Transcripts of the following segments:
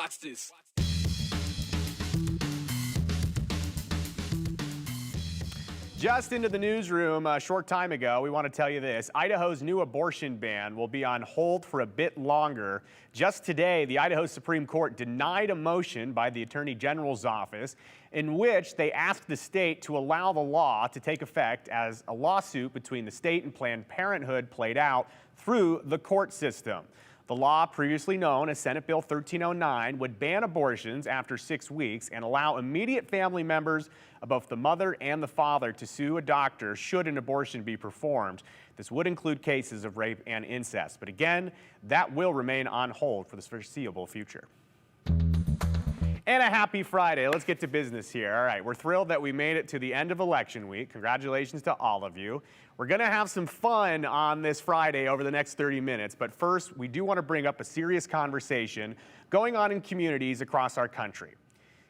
Watch this. Just into the newsroom a short time ago, we want to tell you this. Idaho's new abortion ban will be on hold for a bit longer. Just today, the Idaho Supreme Court denied a motion by the Attorney General's office in which they asked the state to allow the law to take effect as a lawsuit between the state and Planned Parenthood played out through the court system. The law, previously known as Senate Bill 1309, would ban abortions after 6 weeks and allow immediate family members of both the mother and the father to sue a doctor should an abortion be performed. This would include cases of rape and incest. But again, that will remain on hold for the foreseeable future. And a happy Friday. Let's get to business here. All right, we're thrilled that we made it to the end of election week. Congratulations to all of you. We're going to have some fun on this Friday over the next 30 minutes. But first, we do want to bring up a serious conversation going on in communities across our country.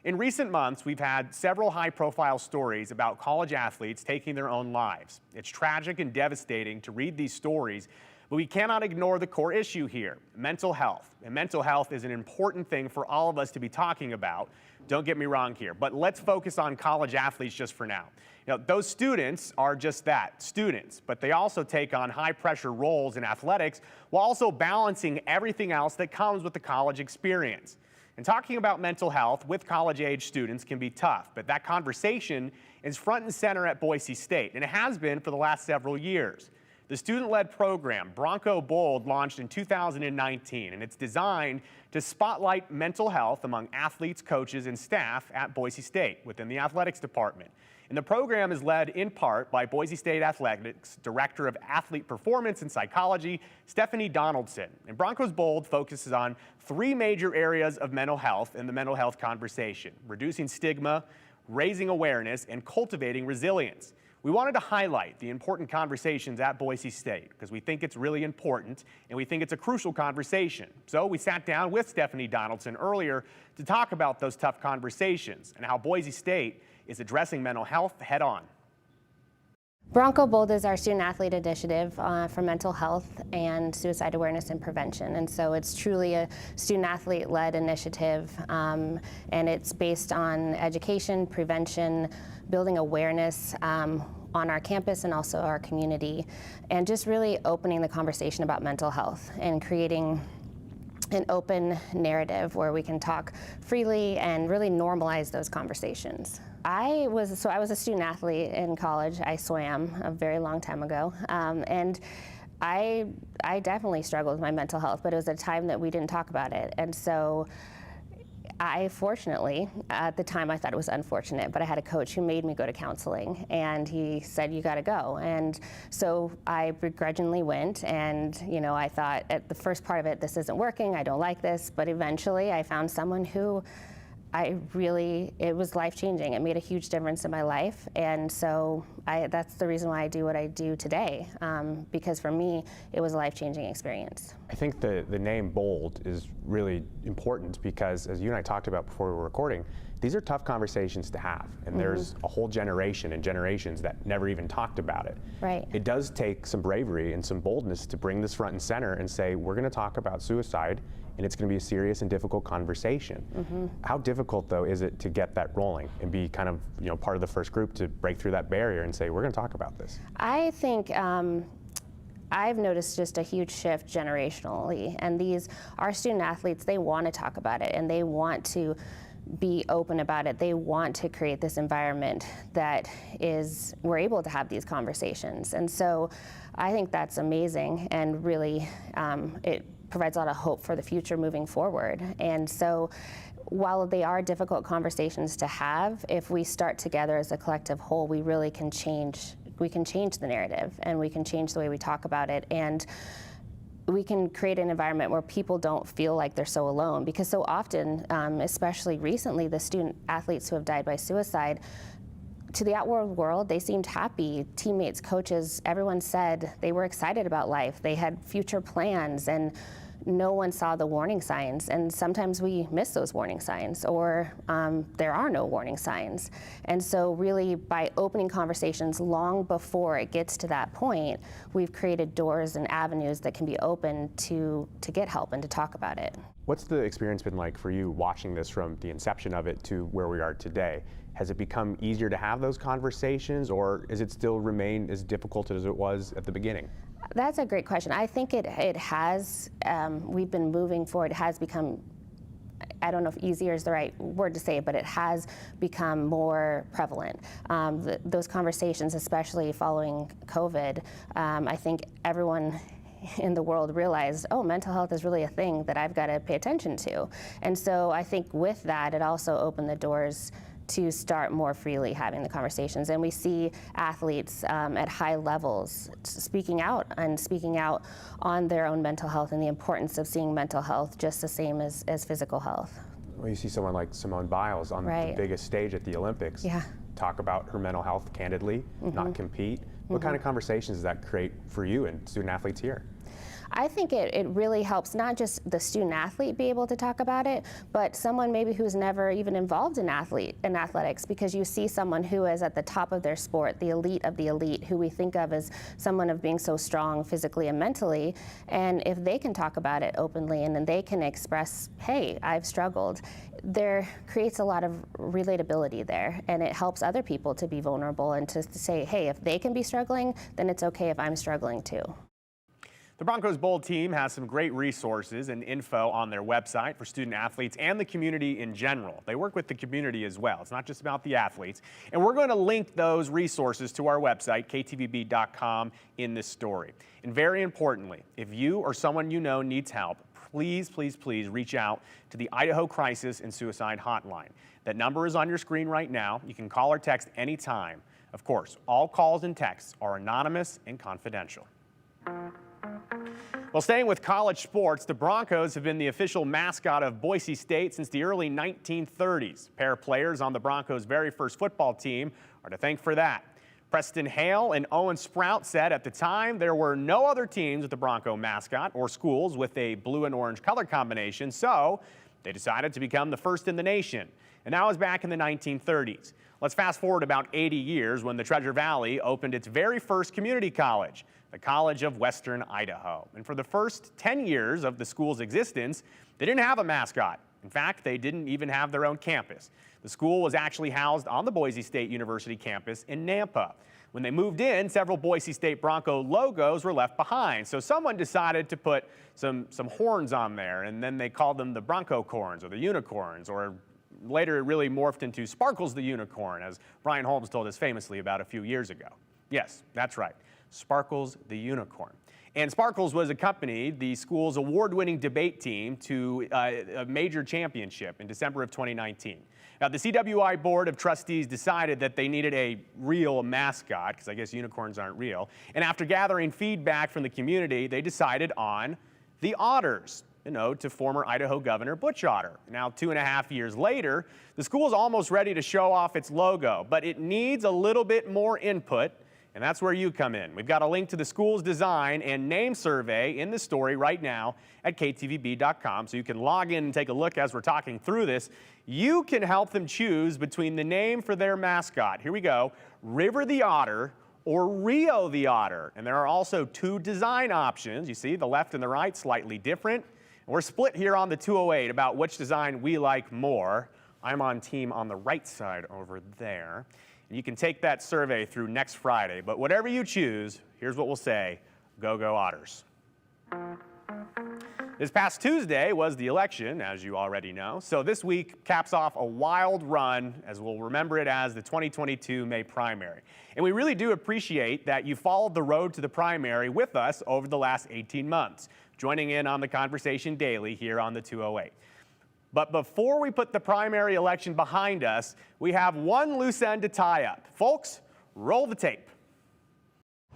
In recent months, we've had several high-profile stories about college athletes taking their own lives. It's tragic and devastating to read these stories, but we cannot ignore the core issue here, mental health. And mental health is an important thing for all of us to be talking about. Don't get me wrong here, but let's focus on college athletes just for now. You know, those students are just that, students, but they also take on high-pressure roles in athletics while also balancing everything else that comes with the college experience. And talking about mental health with college-age students can be tough, but that conversation is front and center at Boise State, and it has been for the last several years. The student-led program, BroncoBOLD, launched in 2019, and it's designed to spotlight mental health among athletes, coaches, and staff at Boise State within the athletics department. And the program is led in part by Boise State Athletics Director of Athlete Performance and Psychology, Stephanie Donaldson. And BroncoBOLD focuses on 3 major areas of mental health in the mental health conversation: reducing stigma, raising awareness, and cultivating resilience. We wanted to highlight the important conversations at Boise State because we think it's really important and we think it's a crucial conversation. So we sat down with Stephanie Donaldson earlier to talk about those tough conversations and how Boise State is addressing mental health head on. BroncoBOLD is our student athlete initiative for mental health and suicide awareness and prevention. And so it's truly a student athlete led initiative, and it's based on education, prevention, building awareness on our campus and also our community, and just really opening the conversation about mental health and creating an open narrative where we can talk freely and really normalize those conversations. I was a student athlete in college. I swam a very long time ago, and I definitely struggled with my mental health, but it was a time that we didn't talk about it. And so I fortunately, at the time I thought it was unfortunate, but I had a coach who made me go to counseling, and he said, you gotta go. And so I begrudgingly went, and I thought at the first part of it, this isn't working, I don't like this, but eventually I found someone who it was life-changing. It made a huge difference in my life, and so that's the reason why I do what I do today, because for me, it was a life-changing experience. I think the name BOLD is really important because, as you and I talked about before we were recording, these are tough conversations to have, and there's a whole generation and generations that never even talked about it. Right. It does take some bravery and some boldness to bring this front and center and say, we're going to talk about suicide, and it's going to be a serious and difficult conversation. How difficult, though, is it to get that rolling and be kind of part of the first group to break through that barrier and say, we're going to talk about this? I think I've noticed just a huge shift generationally, and our student athletes, they want to talk about it and they want to be open about it. They want to create this environment that we're able to have these conversations. And so I think that's amazing, and really it provides a lot of hope for the future moving forward. And so while they are difficult conversations to have, if we start together as a collective whole, we really can change the narrative, and we can change the way we talk about it, and we can create an environment where people don't feel like they're so alone, because so often, especially recently, the student athletes who have died by suicide, to the outward world, they seemed happy. Teammates, coaches, everyone said they were excited about life. They had future plans, and no one saw the warning signs, and sometimes we miss those warning signs, or there are no warning signs. And so really, by opening conversations long before it gets to that point, we've created doors and avenues that can be opened to get help and to talk about it. What's the experience been like for you watching this from the inception of it to where we are today? Has it become easier to have those conversations, or is it still remain as difficult as it was at the beginning? That's a great question. I think it has, we've been moving forward. It has become, I don't know if easier is the right word to say, but it has become more prevalent. Those conversations, especially following COVID, I think everyone in the world realized, oh, mental health is really a thing that I've got to pay attention to. And so I think with that, it also opened the doors to start more freely having the conversations. And we see athletes at high levels speaking out on their own mental health and the importance of seeing mental health just the same as physical health. Well, you see someone like Simone Biles on the biggest stage at the Olympics talk about her mental health candidly, not compete. What kind of conversations does that create for you and student athletes here? I think it really helps not just the student athlete be able to talk about it, but someone maybe who's never even involved in athletics, because you see someone who is at the top of their sport, the elite of the elite, who we think of as someone of being so strong physically and mentally, and if they can talk about it openly and then they can express, hey, I've struggled, there creates a lot of relatability there, and it helps other people to be vulnerable and to say, hey, if they can be struggling, then it's okay if I'm struggling too. The Broncos Bold team has some great resources and info on their website for student athletes and the community in general. They work with the community as well. It's not just about the athletes. And we're going to link those resources to our website, ktvb.com, in this story. And very importantly, if you or someone you know needs help, please, please, please reach out to the Idaho Crisis and Suicide Hotline. That number is on your screen right now. You can call or text anytime. Of course, all calls and texts are anonymous and confidential. Well, staying with college sports, the Broncos have been the official mascot of Boise State since the early 1930s. A pair of players on the Broncos' very first football team are to thank for that. Preston Hale and Owen Sprout said at the time there were no other teams with the Bronco mascot or schools with a blue and orange color combination, so they decided to become the first in the nation. And that was back in the 1930s. Let's fast forward about 80 years when the Treasure Valley opened its very first community college, the College of Western Idaho. And for the first 10 years of the school's existence, they didn't have a mascot. In fact, they didn't even have their own campus. The school was actually housed on the Boise State University campus in Nampa. When they moved in, several Boise State Bronco logos were left behind. So someone decided to put some horns on there, and then they called them the Bronco corns or the unicorns, or later it really morphed into Sparkles the Unicorn, as Brian Holmes told us famously about a few years ago. Yes, that's right, Sparkles the Unicorn. And Sparkles was accompanied the school's award-winning debate team to a major championship in December of 2019. Now, the CWI Board of Trustees decided that they needed a real mascot, because I guess unicorns aren't real. And after gathering feedback from the community, they decided on the Otters, an ode to former Idaho Governor Butch Otter. Now, 2.5 years later, the school is almost ready to show off its logo, but it needs a little bit more input, and that's where you come in. We've got a link to the school's design and name survey in the story right now at ktvb.com, so you can log in and take a look as we're talking through this. You can help them choose between the name for their mascot. Here we go, River the Otter or Rio the Otter. And there are also two design options. You see, the left and the right, slightly different. We're split here on the 208 about which design we like more. I'm on team on the right side over there. And you can take that survey through next Friday. But whatever you choose, here's what we'll say, go, go Otters. This past Tuesday was the election, as you already know. So this week caps off a wild run, as we'll remember it as the 2022 May primary. And we really do appreciate that you followed the road to the primary with us over the last 18 months, joining in on the conversation daily here on the 208. But before we put the primary election behind us, we have one loose end to tie up. Folks, roll the tape.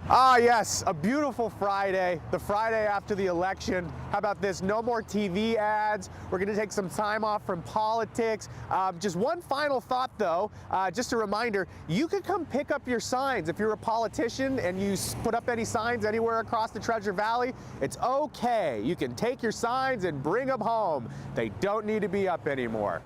Ah, yes, a beautiful Friday, the Friday after the election. How about this? No more TV ads. We're going to take some time off from politics. Just one final thought, though, just a reminder, you can come pick up your signs. If you're a politician and you put up any signs anywhere across the Treasure Valley, it's okay. You can take your signs and bring them home. They don't need to be up anymore.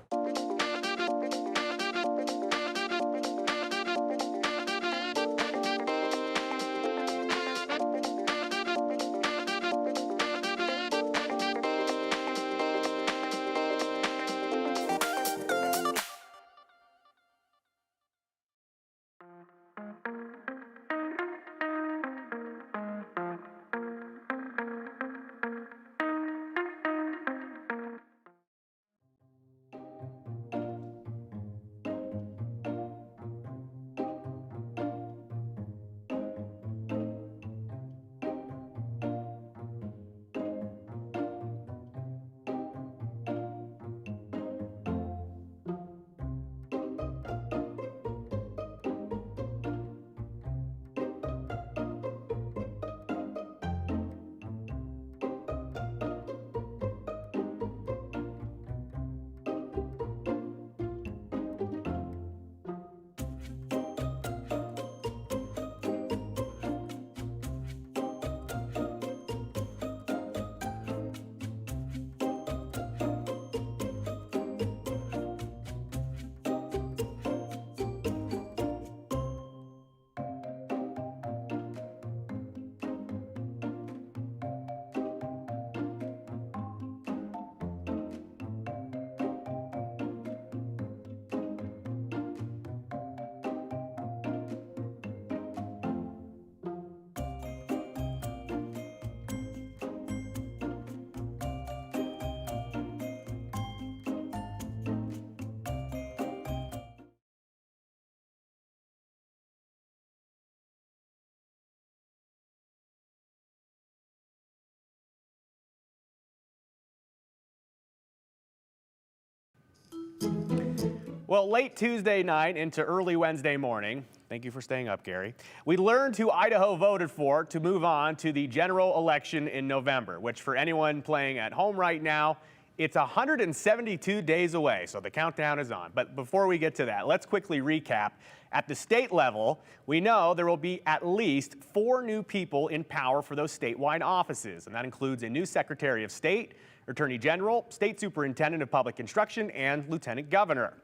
Well, late Tuesday night into early Wednesday morning, thank you for staying up, Gary, we learned who Idaho voted for to move on to the general election in November, which for anyone playing at home right now, it's 172 days away, so the countdown is on. But before we get to that, let's quickly recap. At the state level, we know there will be at least 4 new people in power for those statewide offices, and that includes a new Secretary of State, Attorney General, State Superintendent of Public Instruction, and Lieutenant Governor.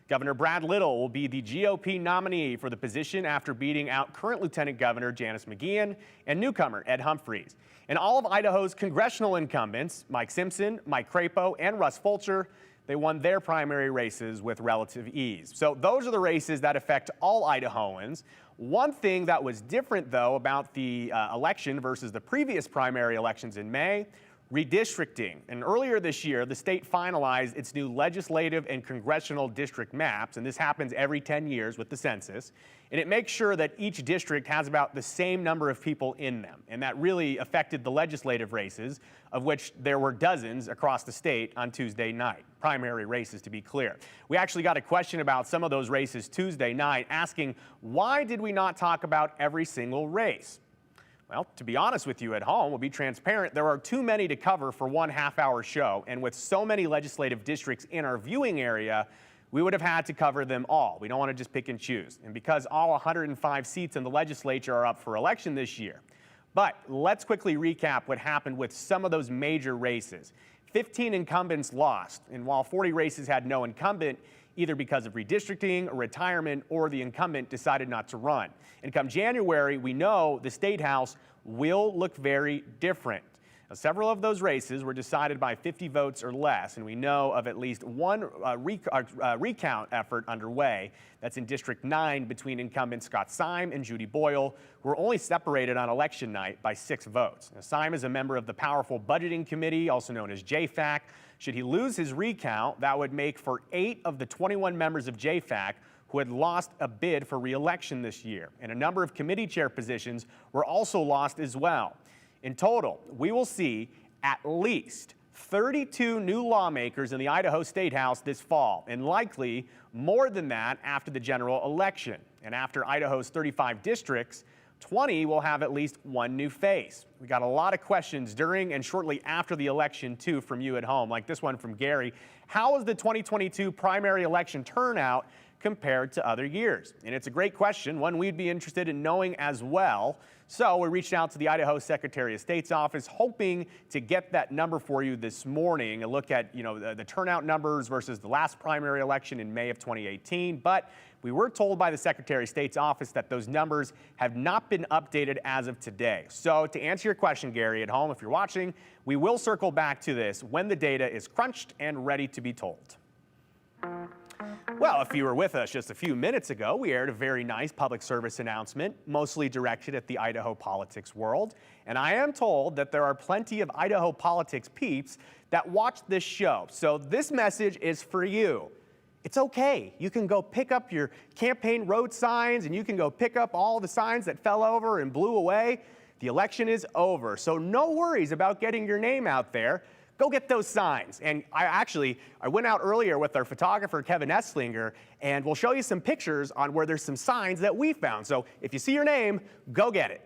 Governor Brad Little will be the GOP nominee for the position after beating out current Lieutenant Governor Janice McGeehan and newcomer Ed Humphreys. And all of Idaho's congressional incumbents, Mike Simpson, Mike Crapo, and Russ Fulcher, they won their primary races with relative ease. So those are the races that affect all Idahoans. One thing that was different, though, about the election versus the previous primary elections in May, redistricting. And earlier this year, the state finalized its new legislative and congressional district maps, and this happens every 10 years with the census, and it makes sure that each district has about the same number of people in them, and that really affected the legislative races, of which there were dozens across the state on Tuesday night, primary races to be clear. We actually got a question about some of those races Tuesday night, asking why did we not talk about every single race? Well, to be honest with you at home, we'll be transparent, there are too many to cover for one half-hour show, and with so many legislative districts in our viewing area, we would have had to cover them all. We don't want to just pick and choose. And because all 105 seats in the legislature are up for election this year. But let's quickly recap what happened with some of those major races. 15 incumbents lost, and while 40 races had no incumbent, either because of redistricting, or retirement, or the incumbent decided not to run. And come January, we know the State House will look very different. Now, several of those races were decided by 50 votes or less, and we know of at least one recount effort underway. That's in District 9 between incumbents Scott Syme and Judy Boyle, who were only separated on election night by 6 votes. Now, Syme is a member of the powerful budgeting committee, also known as JFAC. Should he lose his recount, that would make for 8 of the 21 members of JFAC who had lost a bid for re-election this year. And a number of committee chair positions were also lost as well. In total, we will see at least 32 new lawmakers in the Idaho State House this fall, and likely more than that after the general election. And after Idaho's 35 districts, 20 will have at least one new face. We got a lot of questions during and shortly after the election, too, from you at home, like this one from Gary. How was the 2022 primary election turnout compared to other years? And it's a great question, one we'd be interested in knowing as well. So we reached out to the Idaho Secretary of State's office, hoping to get that number for you this morning, a look at the turnout numbers versus the last primary election in May of 2018. But we were told by the Secretary of State's office that those numbers have not been updated as of today. So to answer your question, Gary, at home, if you're watching, we will circle back to this when the data is crunched and ready to be told. Well, if you were with us just a few minutes ago, we aired a very nice public service announcement, mostly directed at the Idaho politics world. And I am told that there are plenty of Idaho politics peeps that watch this show. So this message is for you. It's okay. You can go pick up your campaign road signs, and you can go pick up all the signs that fell over and blew away. The election is over, so no worries about getting your name out there. Go get those signs. And I went out earlier with our photographer, Kevin Esslinger, and we'll show you some pictures on where there's some signs that we found. So if you see your name, go get it.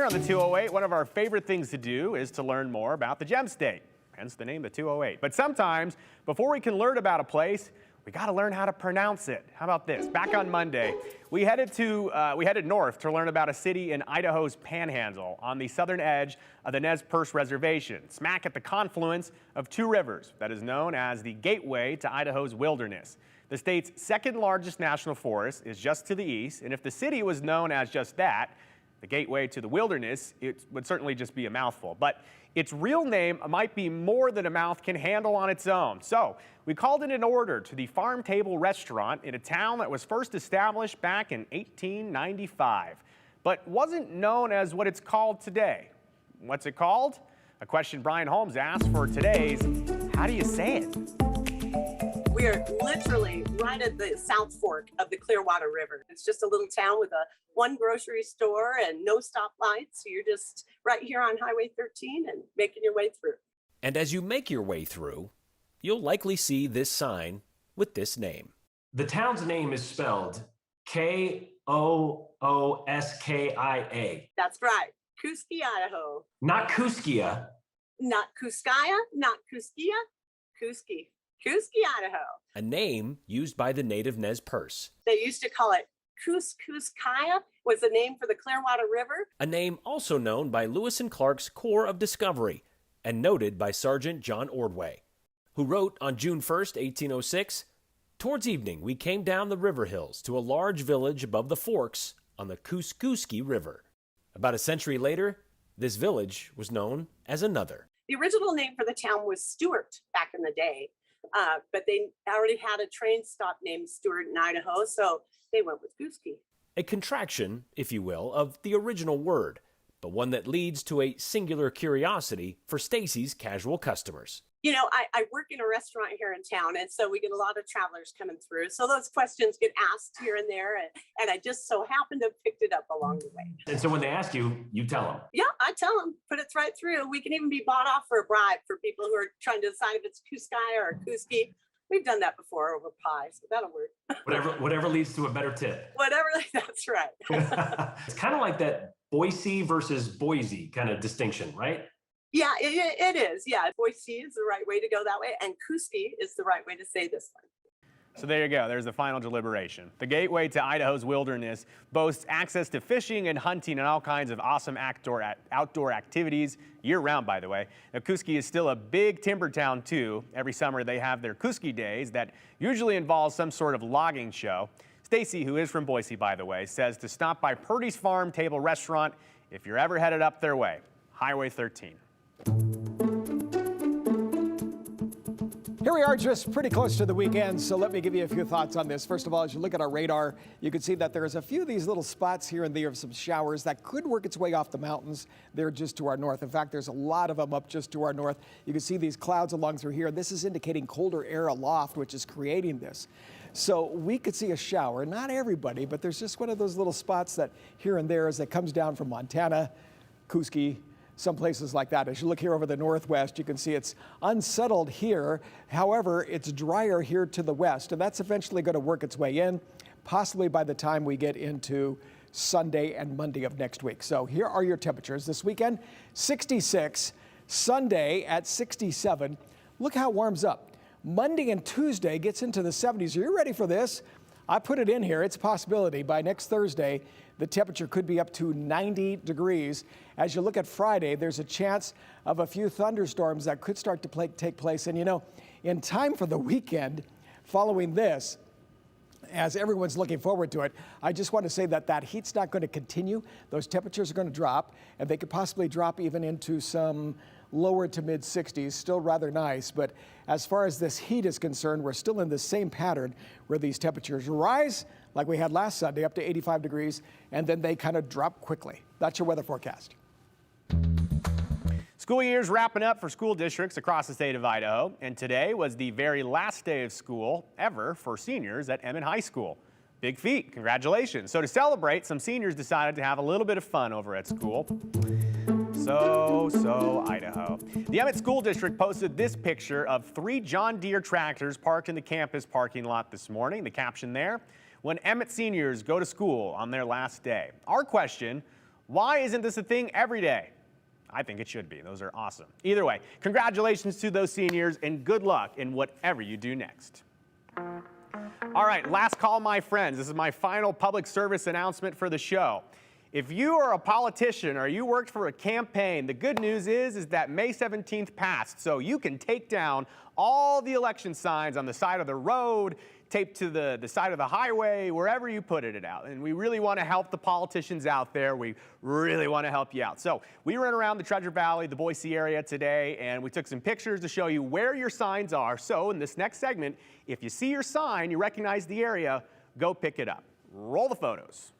Here on the 208, one of our favorite things to do is to learn more about the Gem State, hence the name, the 208. But sometimes, before we can learn about a place, we got to learn how to pronounce it. How about this? Back on Monday, we headed north to learn about a city in Idaho's Panhandle on the southern edge of the Nez Perce Reservation, smack at the confluence of two rivers that is known as the gateway to Idaho's wilderness. The state's second largest national forest is just to the east, and if the city was known as just that, the gateway to the wilderness, it would certainly just be a mouthful. But its real name might be more than a mouth can handle on its own. So we called it an order to the Farm Table restaurant in a town that was first established back in 1895, but wasn't known as what it's called today. What's it called? A question Brian Holmes asked for today's How Do You Say It? We are literally right at the South Fork of the Clearwater River. It's just a little town with one grocery store and no stoplights. So you're just right here on Highway 13 and making your way through. And as you make your way through, you'll likely see this sign with this name. The town's name is spelled Kooskia. That's right. Kooskia, Idaho. Not Kooskia. Not Kooskaya, not Kooskia, Kooskia. Kooskia, Idaho. A name used by the native Nez Perce. They used to call it Kooskaya, was the name for the Clearwater River. A name also known by Lewis and Clark's Corps of Discovery and noted by Sergeant John Ordway, who wrote on June 1st, 1806, "Towards evening we came down the river hills to a large village above the forks on the Kooskooski River." About a century later, this village was known as another. The original name for the town was Stewart back in the day. But they already had a train stop named Stewart in Idaho, so they went with Kooskia. A contraction, if you will, of the original word, but one that leads to a singular curiosity for Stacy's casual customers. You know, I work in a restaurant here in town, and so we get a lot of travelers coming through. So those questions get asked here and there, and I just so happen to have picked it up along the way. And so when they ask you, you tell them. Yeah, I tell them, put it right through. We can even be bought off for a bribe for people who are trying to decide if it's Kooskaya or Kooski. We've done that before over pie, so that'll work. Whatever leads to a better tip. Whatever, that's right. It's kind of like that Boise versus Boise kind of distinction, right? Yeah, it is. Yeah, Boise is the right way to go that way, and Kooskia is the right way to say this one. So there you go. There's the final deliberation. The gateway to Idaho's wilderness boasts access to fishing and hunting and all kinds of awesome outdoor activities year-round, by the way. Now, Kooskia is still a big timber town, too. Every summer, they have their Kooskia Days that usually involve some sort of logging show. Stacy, who is from Boise, by the way, says to stop by Purdy's Farm Table Restaurant if you're ever headed up their way. Highway 13. Here we are just pretty close to the weekend, so let me give you a few thoughts on this. First of all, as you look at our radar, you can see that there's a few of these little spots here and there of some showers that could work its way off the mountains. They're just to our north. In fact, there's a lot of them up just to our north. You can see these clouds along through here. This is indicating colder air aloft, which is creating this. So we could see a shower. Not everybody, but there's just one of those little spots that here and there as it comes down from Montana, Kooskia, some places like that. As you look here over the northwest, you can see it's unsettled here. However, it's drier here to the west, and that's eventually going to work its way in, possibly by the time we get into Sunday and Monday of next week. So here are your temperatures. This weekend, 66, Sunday at 67. Look how it warms up. Monday and Tuesday gets into the 70s. Are you ready for this? I put it in here. It's a possibility. By next Thursday, the temperature could be up to 90 degrees. As you look at Friday, there's a chance of a few thunderstorms that could start to take place. And you know, in time for the weekend following this, as everyone's looking forward to it, I just want to say that that heat's not going to continue. Those temperatures are going to drop, and they could possibly drop even into some lower to mid 60s, still rather nice. But as far as this heat is concerned, we're still in the same pattern where these temperatures rise like we had last Sunday up to 85 degrees, and then they kind of drop quickly. That's your weather forecast. School year's wrapping up for school districts across the state of Idaho, and today was the very last day of school ever for seniors at Emmett High School. Big feat, congratulations. So to celebrate, some seniors decided to have a little bit of fun over at school. So Idaho. The Emmett School District posted this picture of 3 John Deere tractors parked in the campus parking lot this morning. The caption there, when Emmett seniors go to school on their last day. Our question, why isn't this a thing every day? I think it should be. Those are awesome. Either way, congratulations to those seniors and good luck in whatever you do next. All right, last call, my friends. This is my final public service announcement for the show. If you are a politician or you worked for a campaign, the good news is that May 17th passed, so you can take down all the election signs on the side of the road, taped to the side of the highway, wherever you put it out. And we really want to help the politicians out there. We really want to help you out. So we ran around the Treasure Valley, the Boise area today, and we took some pictures to show you where your signs are. So in this next segment, if you see your sign, you recognize the area, go pick it up. Roll the photos.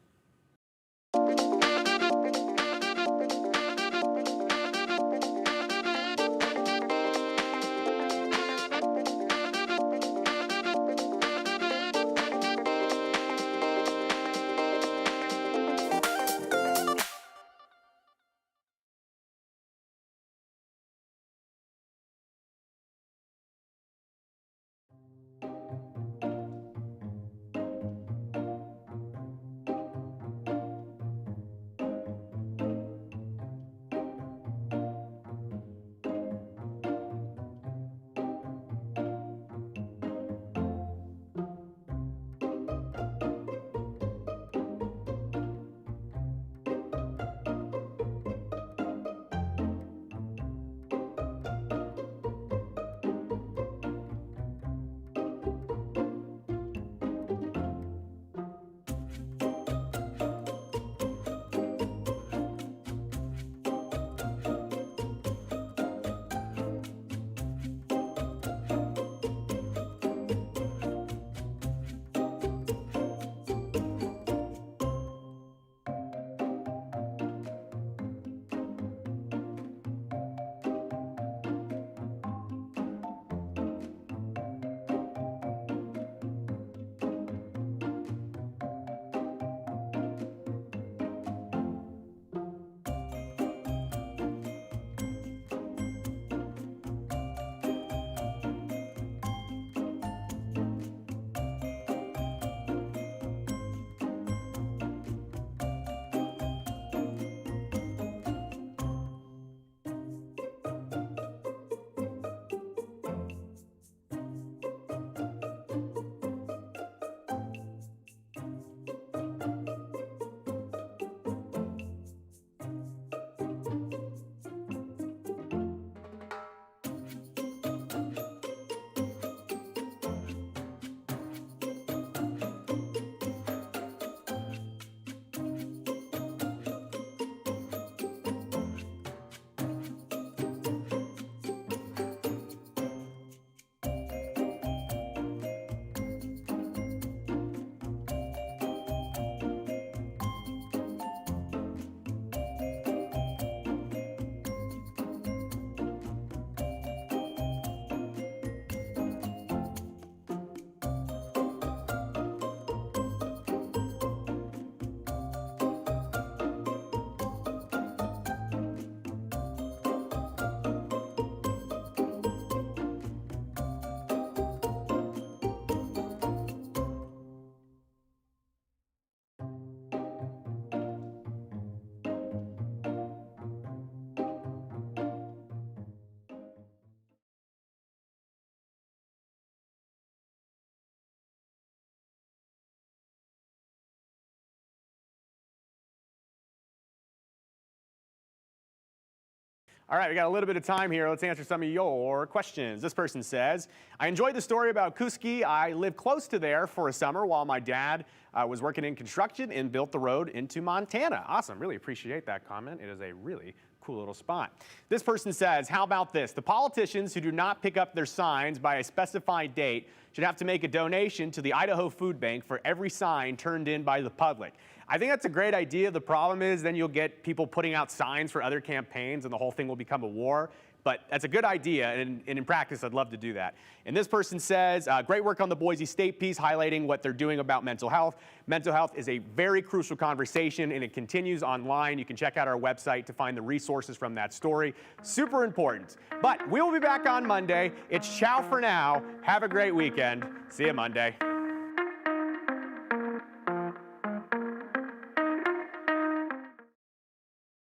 All right, we got a little bit of time here. Let's answer some of your questions. This person says, I enjoyed the story about Kuski. I lived close to there for a summer while my dad was working in construction and built the road into Montana. Awesome, really appreciate that comment. It is a really cool little spot. This person says, how about this? The politicians who do not pick up their signs by a specified date should have to make a donation to the Idaho Food Bank for every sign turned in by the public. I think that's a great idea. The problem is then you'll get people putting out signs for other campaigns and the whole thing will become a war. But that's a good idea, and in practice, I'd love to do that. And this person says, great work on the Boise State piece, highlighting what they're doing about mental health. Mental health is a very crucial conversation, and it continues online. You can check out our website to find the resources from that story. Super important. But we will be back on Monday. It's ciao for now. Have a great weekend. See you Monday.